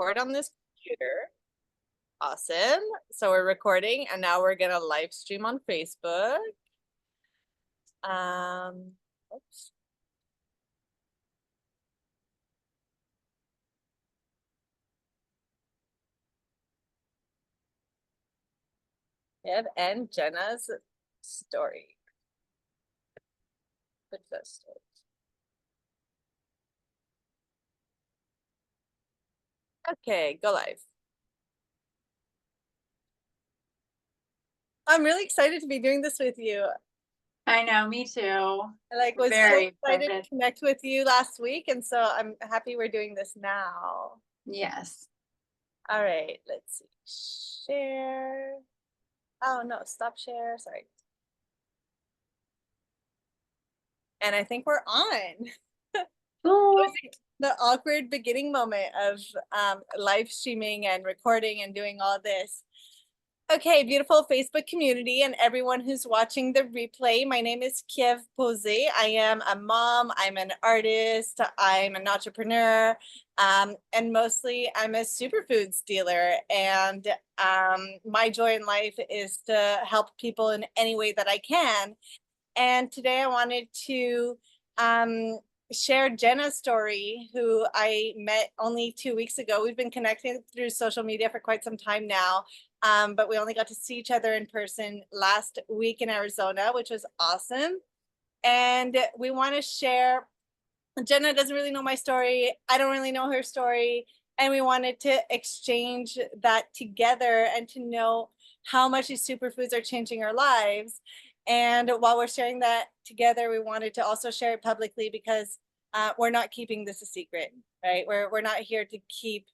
record on this computer. Awesome. So we're recording and now we're gonna live stream on Facebook. Oops. Kieve and Gena's story. Success story. Okay, go live. I'm really excited to be doing this with you. I know, me too. I was very so excited to connect with you last week, and so I'm happy we're doing this now. Yes. All right, let's see. Share. Oh no, stop share. Sorry. And I think we're on. The awkward beginning moment of live streaming and recording and doing all this. Okay, beautiful Facebook community and everyone who's watching the replay. My name is Kieve Pauzé. I am a mom, I'm an artist, I'm an entrepreneur, and mostly I'm a superfoods dealer. And my joy in life is to help people in any way that I can. And today I wanted to share Gena's story, who I met only 2 weeks ago. We've been connecting through social media for quite some time now, but we only got to see each other in person last week in Arizona, which was awesome. And we want to share. Gena doesn't really know my story. I don't really know her story. And we wanted to exchange that together and to know how much these superfoods are changing our lives. And while we're sharing that together, we wanted to also share it publicly because we're not keeping this a secret, right? We're not here to keep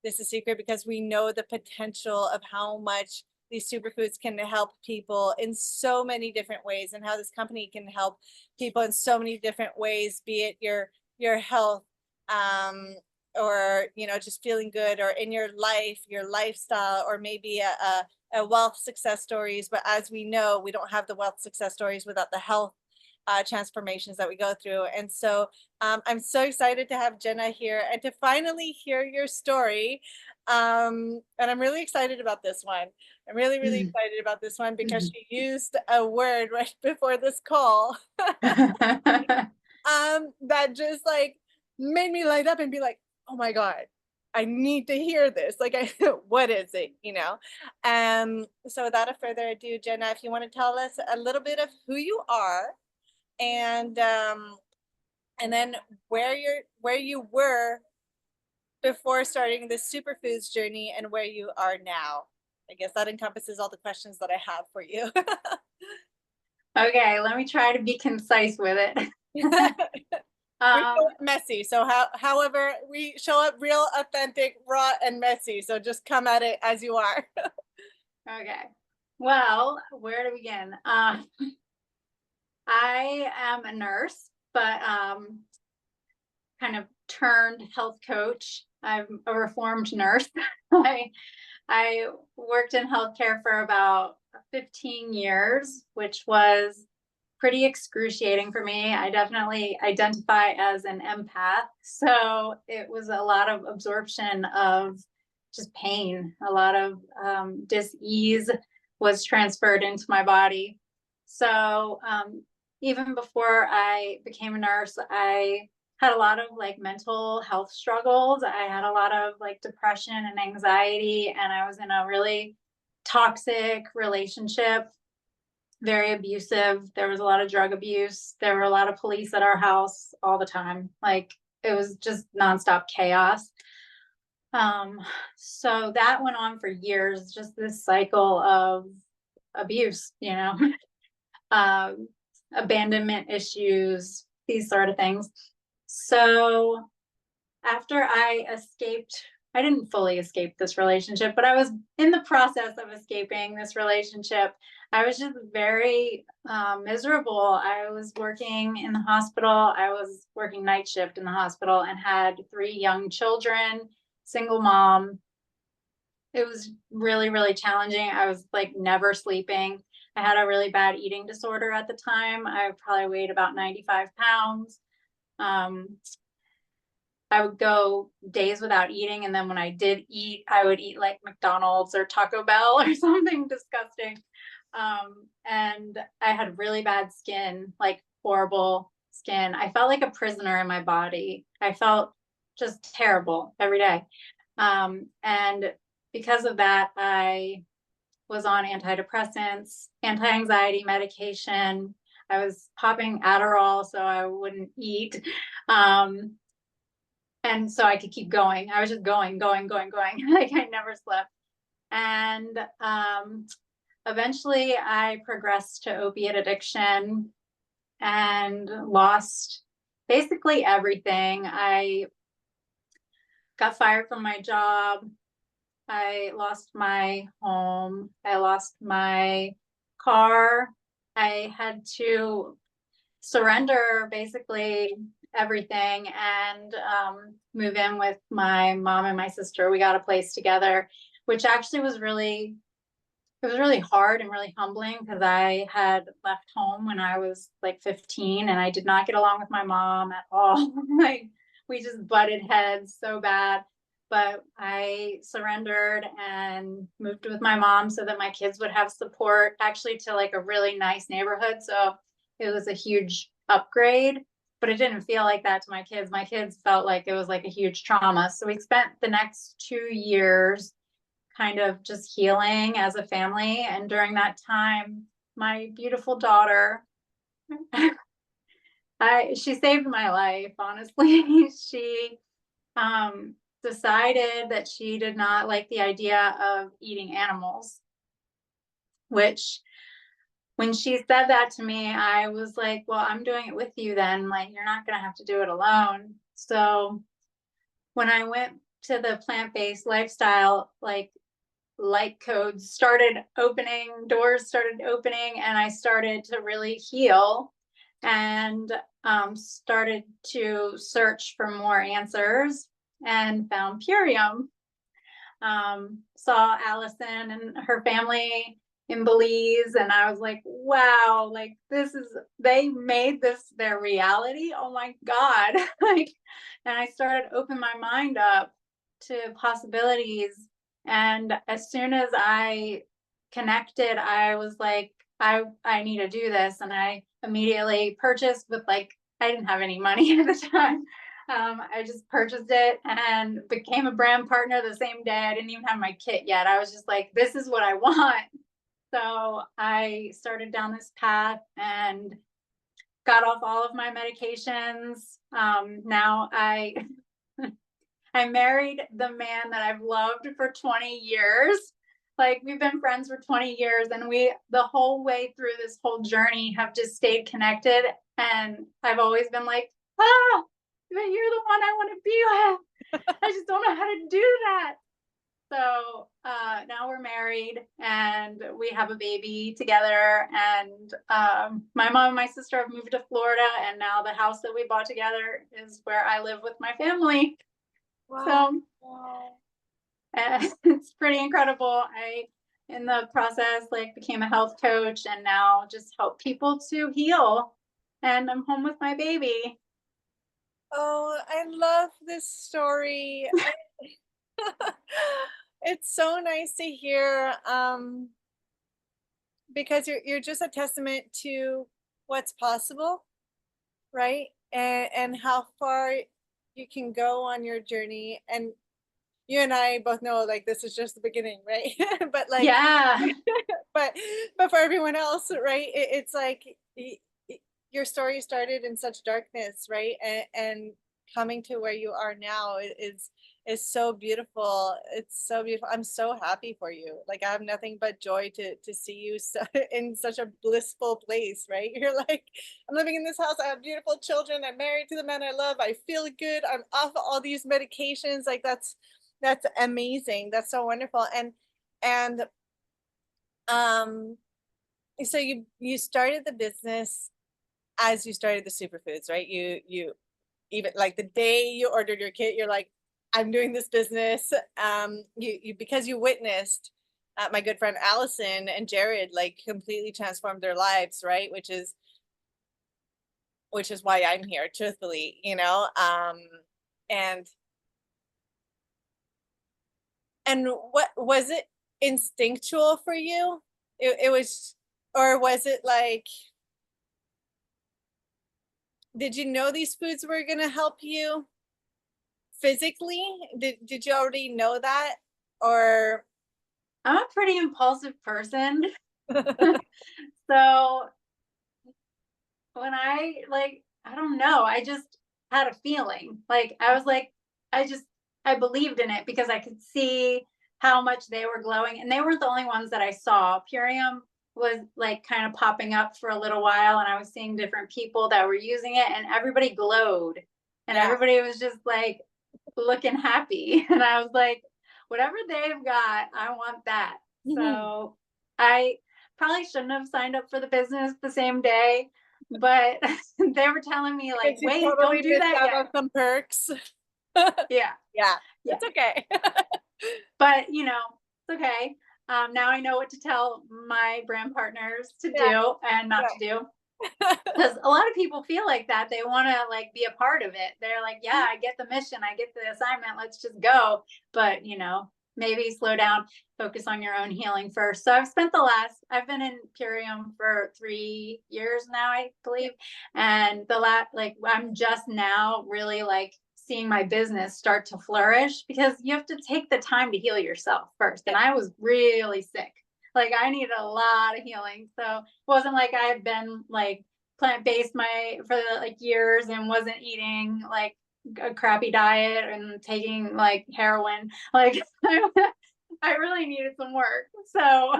this a secret because we know the potential of how much these superfoods can help people in so many different ways, and how this company can help people in so many different ways, be it your health, or just feeling good, or in your life, your lifestyle, or maybe a wealth success stories. But as we know, we don't have the wealth success stories without the health transformations that we go through. And so I'm so excited to have Gena here and to finally hear your story. And I'm really excited about this one. I'm really excited about this one because she used a word right before this call that just made me light up and be like, oh my God, I need to hear this. What is it, so without further ado, Gena, if you want to tell us a little bit of who you are, and then where you were before starting this superfoods journey and where you are now. I guess that encompasses all the questions that I have for you. Okay, let me try to be concise with it. We show up messy, so however we show up real, authentic, raw, and messy. So just come at it as you are. Okay. Well, where to begin? I am a nurse, but kind of turned health coach. I'm a reformed nurse. I worked in healthcare for about 15 years, which was pretty excruciating for me. I definitely identify as an empath. So it was a lot of absorption of just pain. A lot of dis-ease was transferred into my body. So even before I became a nurse, I had a lot of mental health struggles. I had a lot of depression and anxiety, and I was in a really toxic relationship, very abusive. There was a lot of drug abuse. There were a lot of police at our house all the time. It was just nonstop chaos. So that went on for years, just this cycle of abuse, abandonment issues, these sort of things. So after I escaped, I didn't fully escape this relationship, but I was in the process of escaping this relationship. I was just very miserable. I was working in the hospital. I was working night shift in the hospital and had 3 young children, single mom. It was really challenging. I was never sleeping. I had a really bad eating disorder at the time. I probably weighed about 95 pounds. I would go days without eating. And then when I did eat, I would eat like McDonald's or Taco Bell or something disgusting. And I had really bad skin, like horrible skin. I felt like a prisoner in my body. I felt just terrible every day. And because of that, I was on antidepressants, anti-anxiety medication. I was popping Adderall so I wouldn't eat. And so I could keep going. I was just going. Like I never slept. And eventually I progressed to opiate addiction and lost basically everything. I got fired from my job. I lost my home. I lost my car. I had to surrender basically everything and move in with my mom and my sister. We got a place together, which actually was really, it was really hard and really humbling because I had left home when I was like 15 and I did not get along with my mom at all. Like we just butted heads so bad. But I surrendered and moved with my mom so that my kids would have support, actually to like a really nice neighborhood. So it was a huge upgrade, but it didn't feel like that to my kids. My kids felt like it was like a huge trauma. So we spent the next 2 years kind of just healing as a family. And during that time, my beautiful daughter, she saved my life, honestly. She decided that she did not like the idea of eating animals, which when she said that to me, I was like, well, I'm doing it with you then. Like, you're not going to have to do it alone. So when I went to the plant-based lifestyle, like light codes started opening, doors started opening, and I started to really heal and started to search for more answers and found Purium. Saw Allison and her family in Belize, and I was like, wow, like this is, they made this their reality. Oh my God. Like, and I started opening my mind up to possibilities. And as soon as I connected, I was like, I need to do this. And I immediately purchased with like, I didn't have any money at the time. I just purchased it and became a brand partner the same day. I didn't even have my kit yet. I was just like, this is what I want. So I started down this path and got off all of my medications. Now I married the man that I've loved for 20 years. Like we've been friends for 20 years and we, the whole way through this whole journey, have just stayed connected. And I've always been like, ah, but you're the one I want to be with. I just don't know how to do that. So now we're married and we have a baby together. And my mom and my sister have moved to Florida. And now the house that we bought together is where I live with my family. Wow. So it's pretty incredible. I, in the process, like became a health coach and now just help people to heal. And I'm home with my baby. Oh, I love this story. It's so nice to hear, because you're just a testament to what's possible, right? And how far you can go on your journey. And you and I both know like this is just the beginning, right? But like, Yeah. but but for everyone else, right? It's like your story started in such darkness, right? And coming to where you are now is so beautiful. It's so beautiful. I'm so happy for you. Like I have nothing but joy to see you so, in such a blissful place, right? You're like, I'm living in this house. I have beautiful children. I'm married to the man I love. I feel good. I'm off all these medications. Like that's amazing. That's so wonderful. And um so you started the business as you started the superfoods, right? You even like the day you ordered your kit, you're like, I'm doing this business. You because you witnessed my good friend Allison and Jared like completely transformed their lives, right? Which is why I'm here, truthfully, you know. And what was it, instinctual for you? It was, or was it like, did you know these foods were going to help you physically? Did you already know that? Or I'm a pretty impulsive person. So when I don't know, I just had a feeling. Like I was like, I believed in it because I could see how much they were glowing. And they weren't the only ones that I saw. Purium was like kind of popping up for a little while, and I was seeing different people that were using it, and everybody glowed. And yeah. everybody was just like looking happy. And I was like, whatever they've got, I want that. So I probably shouldn't have signed up for the business the same day, but they were telling me like, Because you wait, totally don't do missed that out yet. on some perks. Yeah, Yeah, yeah. it's okay. But it's okay. Now I know what to tell my brand partners to Yeah, do and not to do. Because a lot of people feel like that. They want to like be a part of it. They're like, yeah, I get the mission, I get the assignment, let's just go. But maybe slow down, focus on your own healing first. So I've been in Purium for 3 years now, I believe. And I'm just now really like seeing my business start to flourish, because you have to take the time to heal yourself first. And I was really sick. Like I needed a lot of healing. So it wasn't like I had been like plant-based for like years and wasn't eating like a crappy diet and taking like heroin. Like I really needed some work. So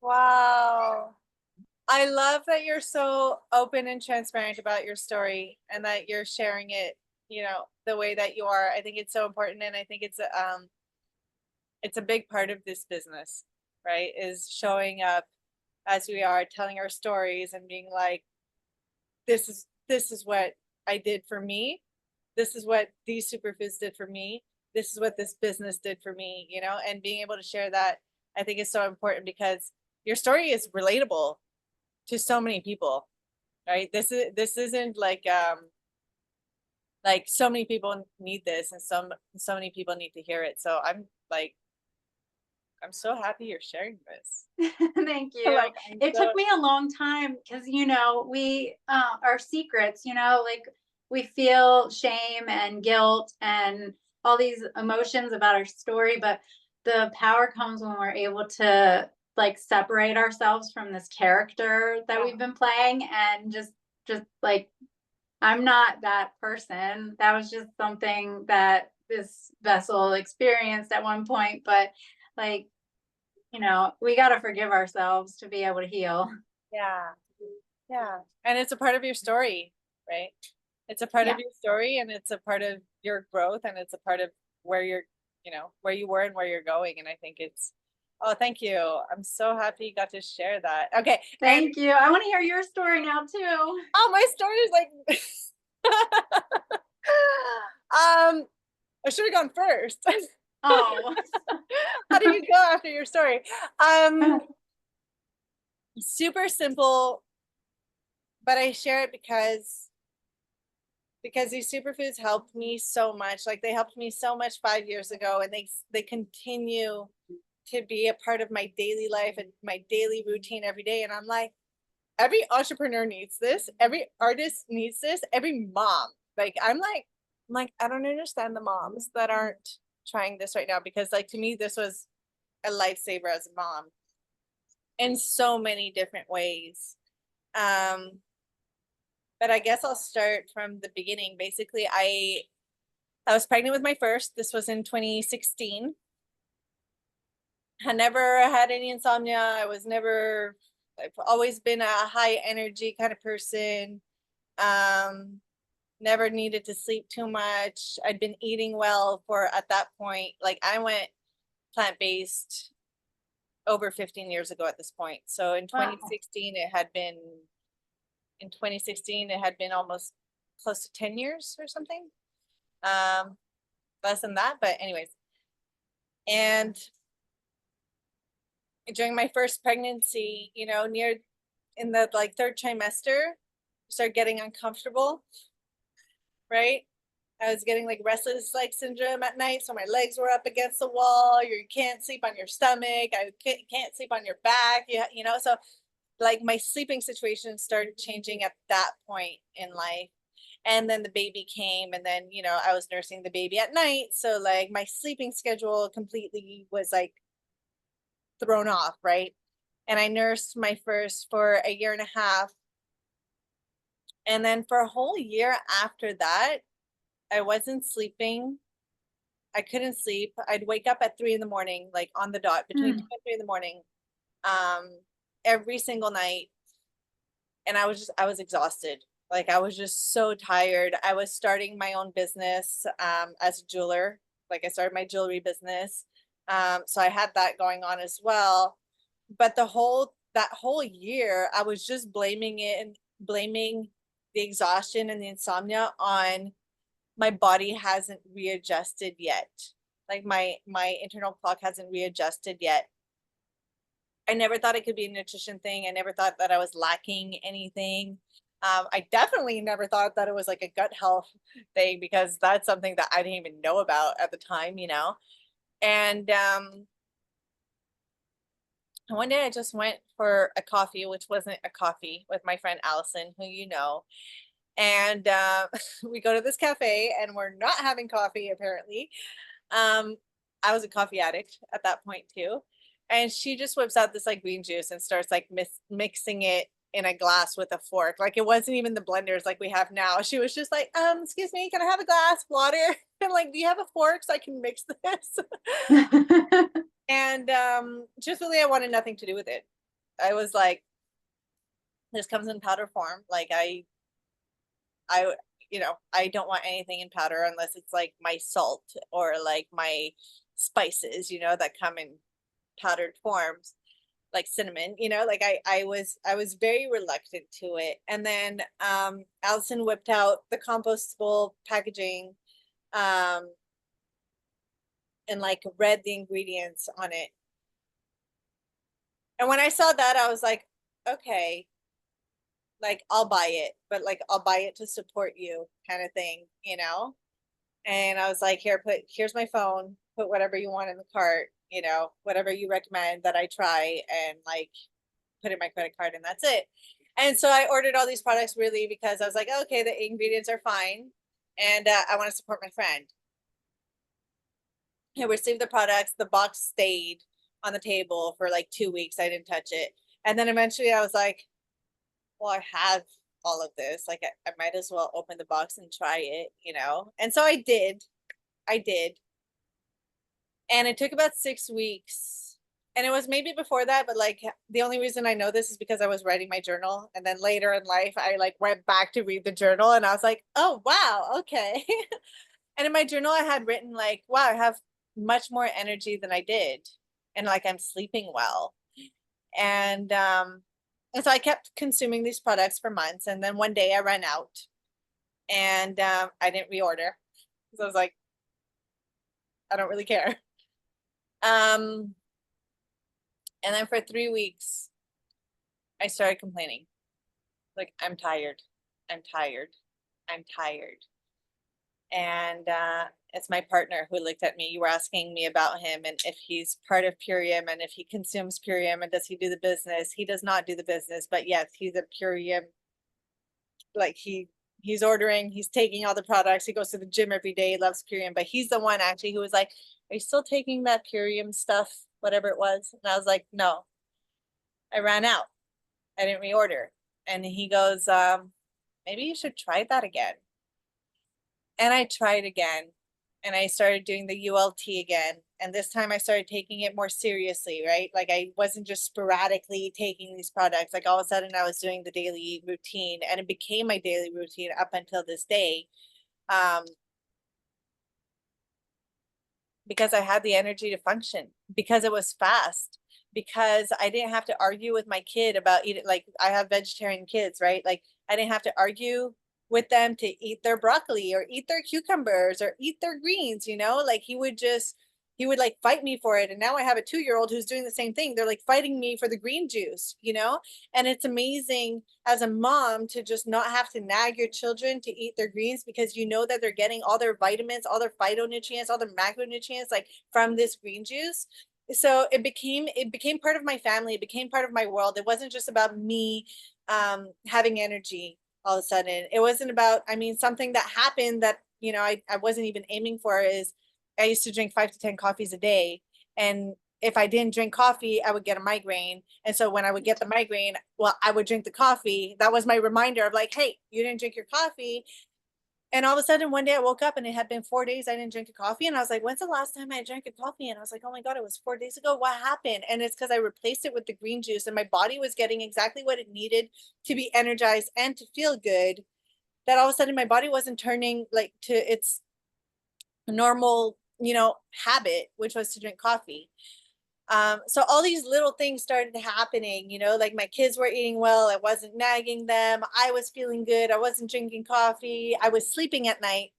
Wow. I love that you're so open and transparent about your story and that you're sharing it, the way that you are. I think it's so important, and I think it's a big part of this business, right? Is showing up as we are, telling our stories and being like, this is what I did for me. This is what these superfoods did for me. This is what this business did for me, and being able to share that, I think is so important, because your story is relatable to so many people, right? This isn't like so many people need this, and so many people need to hear it. So I'm so happy you're sharing this. thank you. Like It took me a long time because we our secrets, like we feel shame and guilt and all these emotions about our story, but the power comes when we're able to like separate ourselves from this character that we've been playing, and just like, I'm not that person. That was just something that this vessel experienced at one point. But like, we got to forgive ourselves to be able to heal. Yeah. Yeah. And it's a part of your story, right? It's a part Yeah. of your story, and it's a part of your growth, and it's a part of where where you were and where you're going. And I think oh, thank you. I'm so happy you got to share that. Okay. Thank you. I want to hear your story now too. Oh, my story is like, I should have gone first. Oh. How do you go after your story? Super simple, but I share it because these superfoods helped me so much. Like they helped me so much 5 years ago, and they continue to be a part of my daily life and my daily routine every day. And I'm like, every entrepreneur needs this, every artist needs this, every mom. Like I'm like, I don't understand the moms that aren't trying this right now, because like to me this was a lifesaver as a mom in so many different ways. But I guess I'll start from the beginning. Basically, I was pregnant with my first. This was in 2016. I never had any insomnia. I've always been a high energy kind of person. Never needed to sleep too much. I'd been eating well at that point. Like I went plant-based over 15 years ago at this point. So in 2016, it had been almost close to 10 years or something. Less than that, but anyways. And during my first pregnancy, near in the like third trimester, start getting uncomfortable, right? I was getting like restless leg syndrome at night. So my legs were up against the wall. You can't sleep on your stomach. I can't sleep on your back. Yeah, you know, so like my sleeping situation started changing at that point in life. And then the baby came, and then, you know, I was nursing the baby at night. So like my sleeping schedule completely was like thrown off, right? And I nursed my first for a year and a half. And then for a whole year after that, I wasn't sleeping. I couldn't sleep. I'd wake up at 3 in the morning, like on the dot, between 2 and 3 in the morning, um, every single night. And I was exhausted. Like I was just so tired. I was starting my own business as a jeweler. Like I started my jewelry business. So I had that going on as well. But that whole year, I was just blaming it and blaming the exhaustion and the insomnia on my body hasn't readjusted yet. Like my internal clock hasn't readjusted yet. I never thought it could be a nutrition thing. I never thought that I was lacking anything. I definitely never thought that it was like a gut health thing, because that's something that I didn't even know about at the time, you know. And one day I just went for a coffee, which wasn't a coffee, with my friend Allison, who you know. And we go to this cafe and we're not having coffee apparently. Um, I was a coffee addict at that point too. And she just whips out this like green juice and starts like mixing it in a glass with a fork. Like it wasn't even the blenders like we have now. She was just like, excuse me, can I have a glass of water? And like, do you have a fork so I can mix this? And just really, I wanted nothing to do with it. I was like, this comes in powder form. Like I, you know, I don't want anything in powder unless it's like my salt or like my spices, you know, that come in powdered forms, like cinnamon, you know, like I was very reluctant to it. And then Allison whipped out the compostable packaging and like read the ingredients on it. And when I saw that, I was like, okay, like I'll buy it, but like I'll buy it to support you kind of thing, you know? And I was like, here, here's my phone, put whatever you want in the cart, you know, whatever you recommend that I try, and like put in my credit card, and that's it. And so I ordered all these products really because I was like, okay, the ingredients are fine. And I want to support my friend. I received the products, the box stayed on the table for like 2 weeks. I didn't touch it. And then eventually I was like, well, I have all of this. Like I might as well open the box and try it, you know? And so I did. I did. And it took about 6 weeks. And it was maybe before that, but like the only reason I know this is because I was writing my journal. And then later in life, I like went back to read the journal and I was like, oh, wow, okay. And in my journal, I had written like, wow, I have much more energy than I did. And like I'm sleeping well. And so I kept consuming these products for months. And then one day I ran out and I didn't reorder. So I was like, I don't really care. Um, and then for 3 weeks, I started complaining. Like, I'm tired. I'm tired. I'm tired. And it's my partner who looked at me. You were asking me about him and if he's part of Purium and if he consumes Purium and does he do the business? He does not do the business, but yes, he's a Purium. Like he's ordering, he's taking all the products. He goes to the gym every day. He loves Purium, but he's the one actually who was like, "Are you still taking that Purium stuff, whatever it was?" And I was like, "No, I ran out. I didn't reorder." And he goes, "Maybe you should try that again." And I tried again and I started doing the ULT again. And this time I started taking it more seriously, right? Like I wasn't just sporadically taking these products. Like all of a sudden I was doing the daily routine and it became my daily routine up until this day. Um, because I had the energy to function, because it was fast, because I didn't have to argue with my kid about eating. Like I have vegetarian kids, right? Like I didn't have to argue with them to eat their broccoli or eat their cucumbers or eat their greens, you know? Like he he would like fight me for it. And now I have a 2-year-old who's doing the same thing. They're like fighting me for the green juice, you know? And it's amazing as a mom to just not have to nag your children to eat their greens, because you know that they're getting all their vitamins, all their phytonutrients, all their macronutrients like from this green juice. So it became part of my family. It became part of my world. It wasn't just about me having energy all of a sudden. It wasn't about, I mean, something that happened that, you know, I wasn't even aiming for is I used to drink 5 to 10 coffees a day. And if I didn't drink coffee, I would get a migraine. And so when I would get the migraine, well, I would drink the coffee. That was my reminder of like, hey, you didn't drink your coffee. And all of a sudden, one day I woke up and it had been 4 days I didn't drink a coffee. And I was like, when's the last time I drank a coffee? And I was like, oh my God, it was 4 days ago. What happened? And it's because I replaced it with the green juice and my body was getting exactly what it needed to be energized and to feel good. That all of a sudden my body wasn't turning like to its normal, you know, habit, which was to drink coffee. So all these little things started happening, you know, like my kids were eating well. I wasn't nagging them. I was feeling good. I wasn't drinking coffee. I was sleeping at night.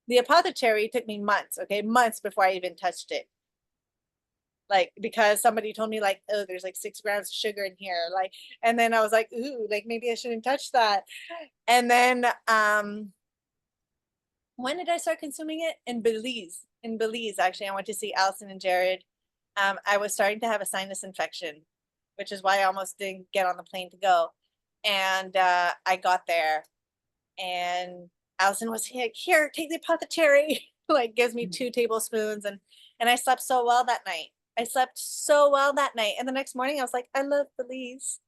The apothecary took me months, okay, months before I even touched it. Like, because somebody told me like, oh, there's like 6 grams of sugar in here. Like, and then I was like, ooh, like maybe I shouldn't touch that. And then, when did I start consuming it? In Belize. In Belize, actually, I went to see Allison and Jared. I was starting to have a sinus infection, which is why I almost didn't get on the plane to go. And I got there, and Allison was like, "Here, take the apothecary." Like gives me 2 tablespoons, and I slept so well that night. I slept so well that night, and the next morning I was like, "I love Belize,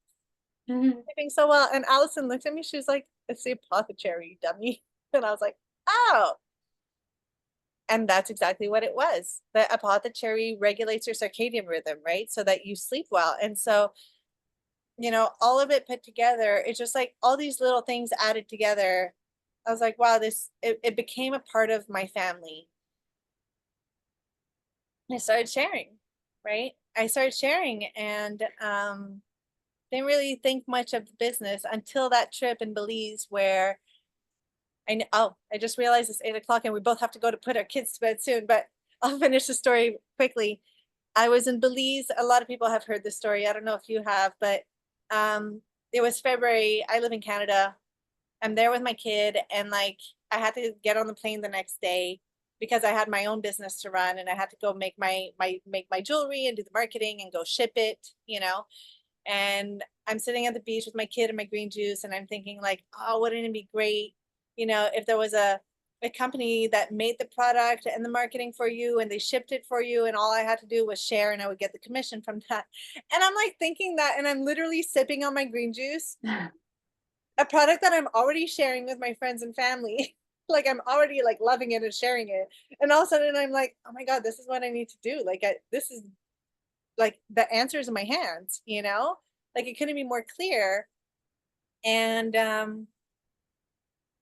sleeping so well." And Allison looked at me. She was like, "It's the apothecary, you dummy." And I was like, "Oh." And that's exactly what it was. The apothecary regulates your circadian rhythm, right? So that you sleep well. And so, you know, all of it put together, it's just like all these little things added together. I was like, wow, it became a part of my family. I started sharing, right? I started sharing and didn't really think much of the business until that trip in Belize where oh, I just realized it's 8 o'clock and we both have to go to put our kids to bed soon, but I'll finish the story quickly. I was in Belize. A lot of people have heard this story. I don't know if you have, but um, it was February. I live in Canada. I'm there with my kid, and like I had to get on the plane the next day because I had my own business to run, and I had to go make my jewelry and do the marketing and go ship it, you know. And I'm sitting at the beach with my kid and my green juice, and I'm thinking like, oh, wouldn't it be great, you know, if there was a company that made the product and the marketing for you and they shipped it for you and all I had to do was share and I would get the commission from that. And I'm like thinking that, and I'm literally sipping on my green juice, a product that I'm already sharing with my friends and family. Like I'm already like loving it and sharing it. And all of a sudden I'm like, oh my God, this is what I need to do. Like this is like the answer is in my hands, you know? Like it couldn't be more clear.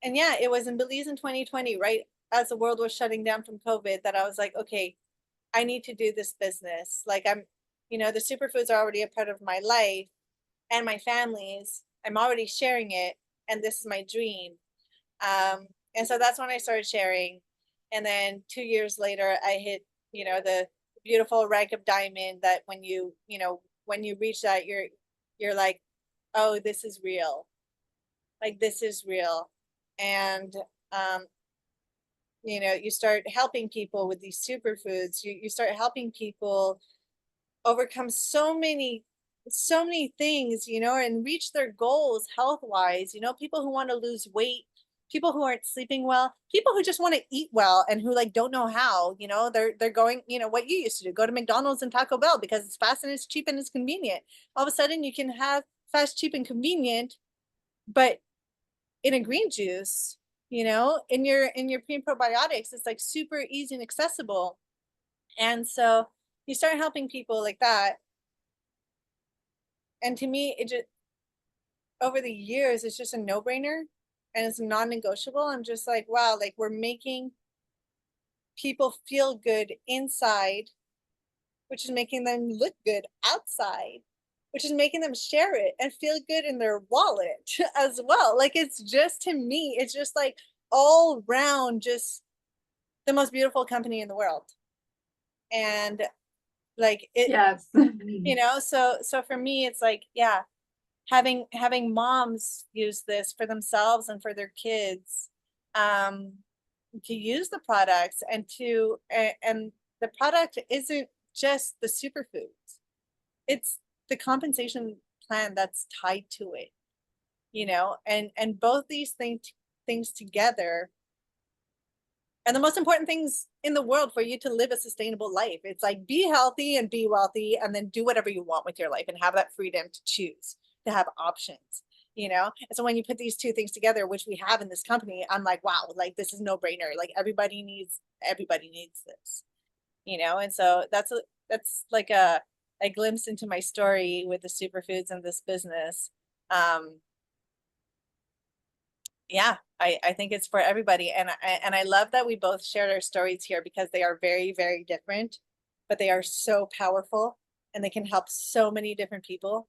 And yeah, it was in Belize in 2020, right as the world was shutting down from COVID, that I was like, okay, I need to do this business. Like I'm, you know, the superfoods are already a part of my life and my family's. I'm already sharing it, and this is my dream. And so that's when I started sharing. And then 2 years later, I hit, you know, the beautiful rank of diamond that when you know, when you reach that, you're like, oh, this is real. Like this is real. And um, you know, you start helping people with these superfoods. You start helping people overcome so many things, you know, and reach their goals health wise, you know, people who want to lose weight, people who aren't sleeping well, people who just want to eat well and who like don't know how, you know, they're going, you know, what you used to do, go to McDonald's and Taco Bell because it's fast and it's cheap and it's convenient. All of a sudden you can have fast, cheap and convenient, but in a green juice, you know, in your pre and probiotics, it's like super easy and accessible. And so you start helping people like that. And to me, it just over the years, it's just a no-brainer and it's non-negotiable. I'm just like, wow, like we're making people feel good inside, which is making them look good outside, which is making them share it and feel good in their wallet as well. Like it's just, to me, it's just like all round just the most beautiful company in the world. And like it, Yes. you know, so for me, it's like, yeah, having moms use this for themselves and for their kids, to use the products and and the product isn't just the superfoods, it's the compensation plan that's tied to it, you know, and both these things together are the most important things in the world for you to live a sustainable life. It's like, be healthy and be wealthy, and then do whatever you want with your life and have that freedom to choose, to have options, you know? And so when you put these two things together, which we have in this company, I'm like, wow, like this is no brainer. Like everybody needs this, you know? And so that's like a glimpse into my story with the superfoods and this business. Um, yeah, I think it's for everybody. And I love that we both shared our stories here, because they are very, very different, but they are so powerful and they can help so many different people.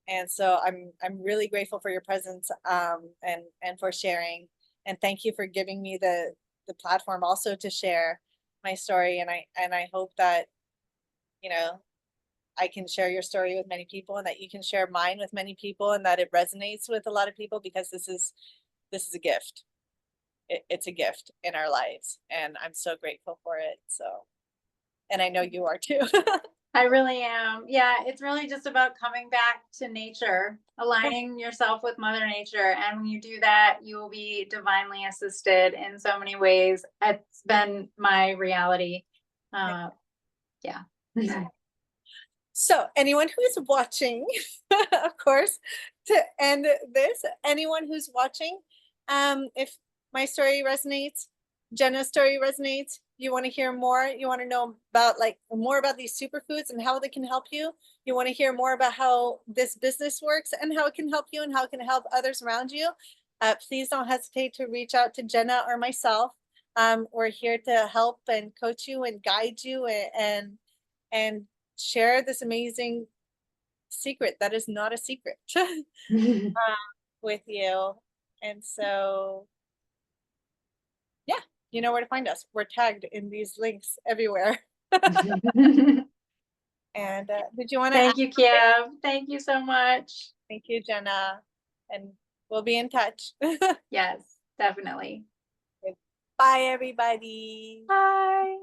And so I'm really grateful for your presence, and for sharing. And thank you for giving me the platform also to share my story. And I hope that, you know, I can share your story with many people, and that you can share mine with many people, and that it resonates with a lot of people, because this is a gift. It's a gift in our lives, and I'm so grateful for it. So, and I know you are too. I really am. Yeah, it's really just about coming back to nature, aligning yourself with Mother Nature. And when you do that, you will be divinely assisted in so many ways. It's been my reality. Yeah. So anyone who is watching, of course, to end this, anyone who's watching, if my story resonates, Jenna's story resonates, you want to hear more, you want to know about like more about these superfoods and how they can help you want to hear more about how this business works and how it can help you and how it can help others around you, please don't hesitate to reach out to Jenna or myself. We're here to help and coach you and guide you, and share this amazing secret that is not a secret with you. And so, yeah, you know where to find us. We're tagged in these links everywhere. And did you want to add Thank you, something? Kieve. Thank you so much. Thank you, Jenna. And we'll be in touch. Yes, definitely. Bye, everybody. Bye.